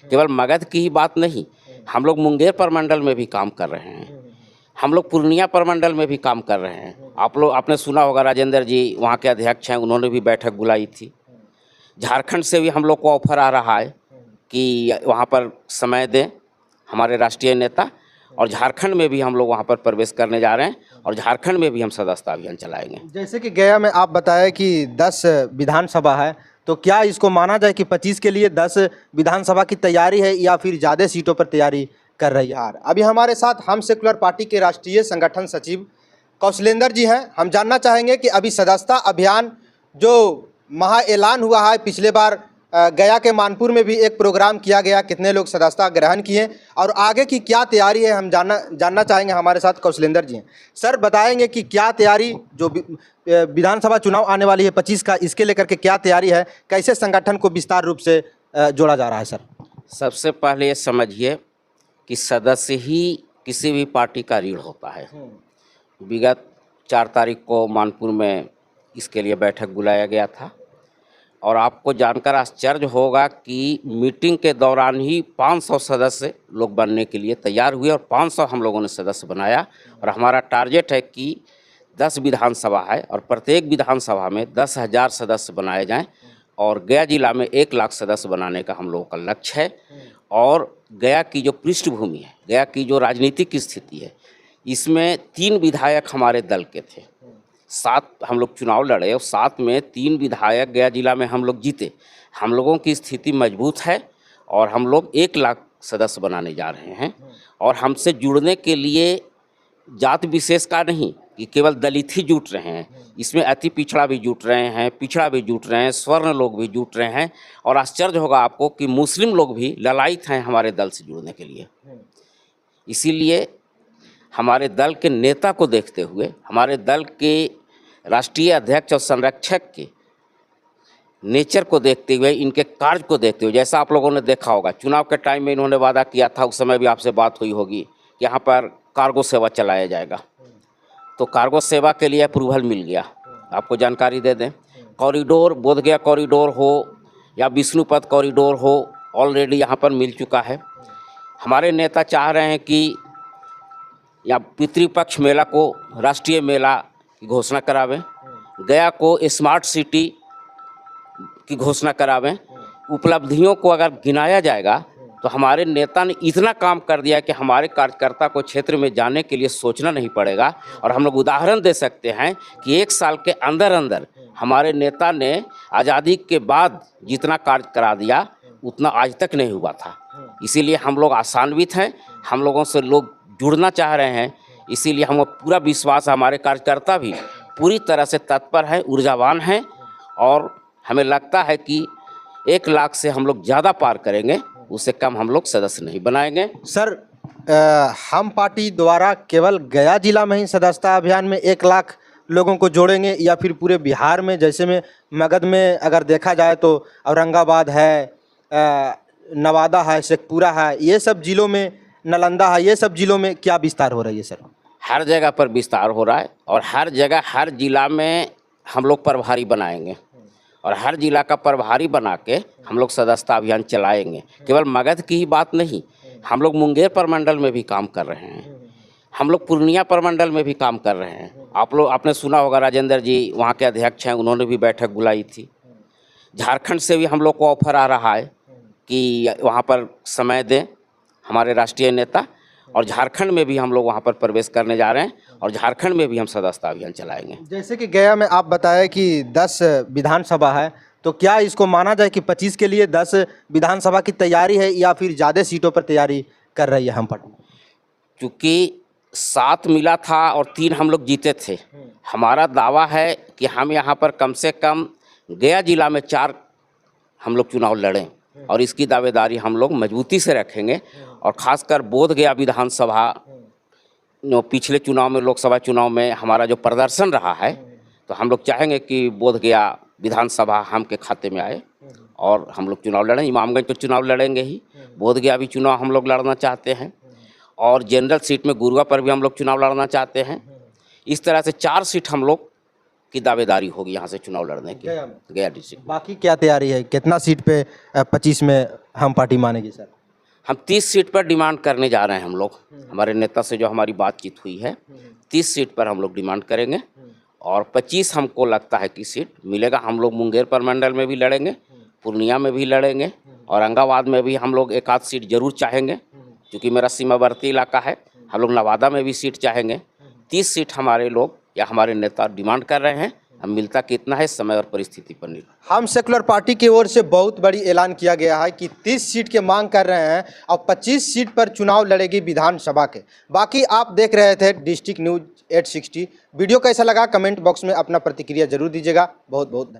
केवल मगध की ही बात नहीं, हम लोग मुंगेर प्रमंडल में भी काम कर रहे हैं, हम लोग पूर्णिया प्रमंडल में भी काम कर रहे हैं। आपने सुना होगा, राजेंद्र जी वहाँ के अध्यक्ष हैं, उन्होंने भी बैठक बुलाई थी। झारखंड से भी हम लोग को ऑफर आ रहा है कि वहाँ पर समय दें हमारे राष्ट्रीय नेता, और झारखंड में भी हम लोग वहाँ पर प्रवेश करने जा रहे हैं और झारखंड में भी हम सदस्यता अभियान चलाएंगे। जैसे कि गया में आप बताया कि 10 विधानसभा है, तो क्या इसको माना जाए कि 25 के लिए 10 विधानसभा की तैयारी है या फिर ज़्यादा सीटों पर तैयारी कर रही है? अभी हमारे साथ हम सेकुलर पार्टी के राष्ट्रीय संगठन सचिव कौशलेंद्र जी हैं। हम जानना चाहेंगे कि अभी सदस्यता अभियान जो महा ऐलान हुआ है, पिछले बार गया के मानपुर में भी एक प्रोग्राम किया गया, कितने लोग सदस्यता ग्रहण किए और आगे की क्या तैयारी है, हम जानना चाहेंगे। हमारे साथ कौशलेंद्र जी हैं। सर, बताएंगे कि क्या तैयारी, जो विधानसभा चुनाव आने वाली है 25 का, इसके लेकर के क्या तैयारी है, कैसे संगठन को विस्तार रूप से जोड़ा जा रहा है? सर, सबसे पहले ये समझिए कि सदस्य ही किसी भी पार्टी का रीढ़ होता है। विगत 4 तारीख को मानपुर में इसके लिए बैठक बुलाया गया था और आपको जानकर आश्चर्य होगा कि मीटिंग के दौरान ही 500 सदस्य लोग बनने के लिए तैयार हुए और 500 हम लोगों ने सदस्य बनाया। और हमारा टारगेट है कि 10 विधानसभा है और प्रत्येक विधानसभा में 10,000 सदस्य बनाए जाएं और गया जिला में 1 लाख सदस्य बनाने का हम लोगों का लक्ष्य है। और गया की जो पृष्ठभूमि है, गया की जो राजनीतिक स्थिति है, इसमें 3 विधायक हमारे दल के थे। 7 हम लोग चुनाव लड़े और 7 में 3 विधायक गया जिला में हम लोग जीते। हम लोगों की स्थिति मजबूत है और हम लोग 1 लाख सदस्य बनाने जा रहे हैं। और हमसे जुड़ने के लिए जात विशेष का नहीं कि केवल दलित ही जुट रहे हैं, इसमें अति पिछड़ा भी जुट रहे हैं, पिछड़ा भी जुट रहे हैं, स्वर्ण लोग भी जुट रहे हैं। और आश्चर्य होगा आपको कि मुस्लिम लोग भी ललायित हैं हमारे दल से जुड़ने के लिए। इसीलिए हमारे दल के नेता को देखते हुए, हमारे दल के राष्ट्रीय अध्यक्ष और संरक्षक के नेचर को देखते हुए, इनके कार्य को देखते हुए, जैसा आप लोगों ने देखा होगा चुनाव के टाइम में इन्होंने वादा किया था, उस समय भी आपसे बात हुई होगी कि यहाँ पर कार्गो सेवा चलाया जाएगा। तो कार्गो सेवा के लिए अप्रूवल मिल गया। आपको जानकारी दे दें, कॉरिडोर, बोधगया कॉरिडोर हो या विष्णुपद कॉरिडोर हो, ऑलरेडी यहाँ पर मिल चुका है। हमारे नेता चाह रहे हैं कि या पितृपक्ष मेला को राष्ट्रीय मेला की घोषणा करावें, गया को स्मार्ट सिटी की घोषणा करावें। उपलब्धियों को अगर गिनाया जाएगा तो हमारे नेता ने इतना काम कर दिया कि हमारे कार्यकर्ता को क्षेत्र में जाने के लिए सोचना नहीं पड़ेगा। और हम लोग उदाहरण दे सकते हैं कि 1 साल के अंदर अंदर हमारे नेता ने आज़ादी के बाद जितना कार्य करा दिया उतना आज तक नहीं हुआ था। इसीलिए हम लोग आशान्वित हैं, हम लोगों से लोग जुड़ना चाह रहे हैं। इसीलिए हमें पूरा विश्वास है, हमारे कार्यकर्ता भी पूरी तरह से तत्पर हैं, ऊर्जावान हैं और हमें लगता है कि 1 लाख से हम लोग ज़्यादा पार करेंगे, उससे कम हम लोग सदस्य नहीं बनाएंगे। सर, हम पार्टी द्वारा केवल गया जिला में ही सदस्यता अभियान में 1 लाख लोगों को जोड़ेंगे या फिर पूरे बिहार में? जैसे में मगध में अगर देखा जाए तो औरंगाबाद है, नवादा है, शेखपुरा है, ये सब जिलों में, नालंदा है, ये सब जिलों में क्या विस्तार हो रही है? सर, हर जगह पर विस्तार हो रहा है और हर जगह, हर जिला में हम लोग प्रभारी बनाएंगे और हर जिला का प्रभारी बना के हम लोग सदस्यता अभियान चलाएंगे। केवल मगध की ही बात नहीं, हम लोग मुंगेर प्रमंडल में भी काम कर रहे हैं, हम लोग पूर्णिया प्रमंडल में भी काम कर रहे हैं। आपने सुना होगा, राजेंद्र जी वहाँ के अध्यक्ष हैं, उन्होंने भी बैठक बुलाई थी। झारखंड से भी हम लोग को ऑफर आ रहा है कि वहाँ पर समय दें हमारे राष्ट्रीय नेता, और झारखंड में भी हम लोग वहाँ पर प्रवेश करने जा रहे हैं और झारखंड में भी हम सदस्यता अभियान चलाएंगे। जैसे कि गया में आप बताया कि 10 विधानसभा है, तो क्या इसको माना जाए कि 25 के लिए 10 विधानसभा की तैयारी है या फिर ज़्यादा सीटों पर तैयारी कर रही है हम पार्टी? क्योंकि 7 मिला था और 3 हम लोग जीते थे, हमारा दावा है कि हम यहाँ पर कम से कम गया जिला में 4 हम लोग चुनाव लड़ें और इसकी दावेदारी हम लोग मजबूती से रखेंगे। और ख़ासकर बोध गया विधानसभा, पिछले चुनाव में, लोकसभा चुनाव में हमारा जो प्रदर्शन रहा है, तो हम लोग चाहेंगे कि बोध गया विधानसभा हम के खाते में आए और हम लोग चुनाव लड़ें। इमामगंज तो चुनाव लड़ेंगे ही, बोध गया भी चुनाव हम लोग लड़ना चाहते हैं और जनरल सीट में गुरुआ पर भी हम लोग चुनाव लड़ना चाहते हैं। इस तरह से 4 सीट हम लोग की दावेदारी होगी यहाँ से चुनाव लड़ने की, गया में। गया डिस्ट्रिक्ट। बाकी क्या तैयारी है, कितना सीट पे 25 में हम पार्टी मानेगी सर? हम 30 सीट पर डिमांड करने जा रहे हैं हम लोग। हमारे नेता से जो हमारी बातचीत हुई है, 30 सीट पर हम लोग डिमांड करेंगे और 25 हमको लगता है कि सीट मिलेगा। हम लोग मुंगेर प्रमंडल में भी लड़ेंगे, पूर्णिया में भी लड़ेंगे और औरंगाबाद में भी हम लोग एक आध सीट जरूर चाहेंगे, क्योंकि मेरा सीमावर्ती इलाका है। हम लोग नवादा में भी सीट चाहेंगे। 30 सीट हमारे लोग या हमारे नेता डिमांड कर रहे हैं। हम मिलता कितना है समय और परिस्थिति पर निर्भर। हम सेकुलर पार्टी की ओर से बहुत बड़ी ऐलान किया गया है कि 30 सीट के मांग कर रहे हैं और 25 सीट पर चुनाव लड़ेगी विधानसभा के। बाकी आप देख रहे थे डिस्ट्रिक्ट न्यूज 860। वीडियो कैसा लगा कमेंट बॉक्स में अपना प्रतिक्रिया जरूर दीजिएगा। बहुत बहुत धन्यवाद।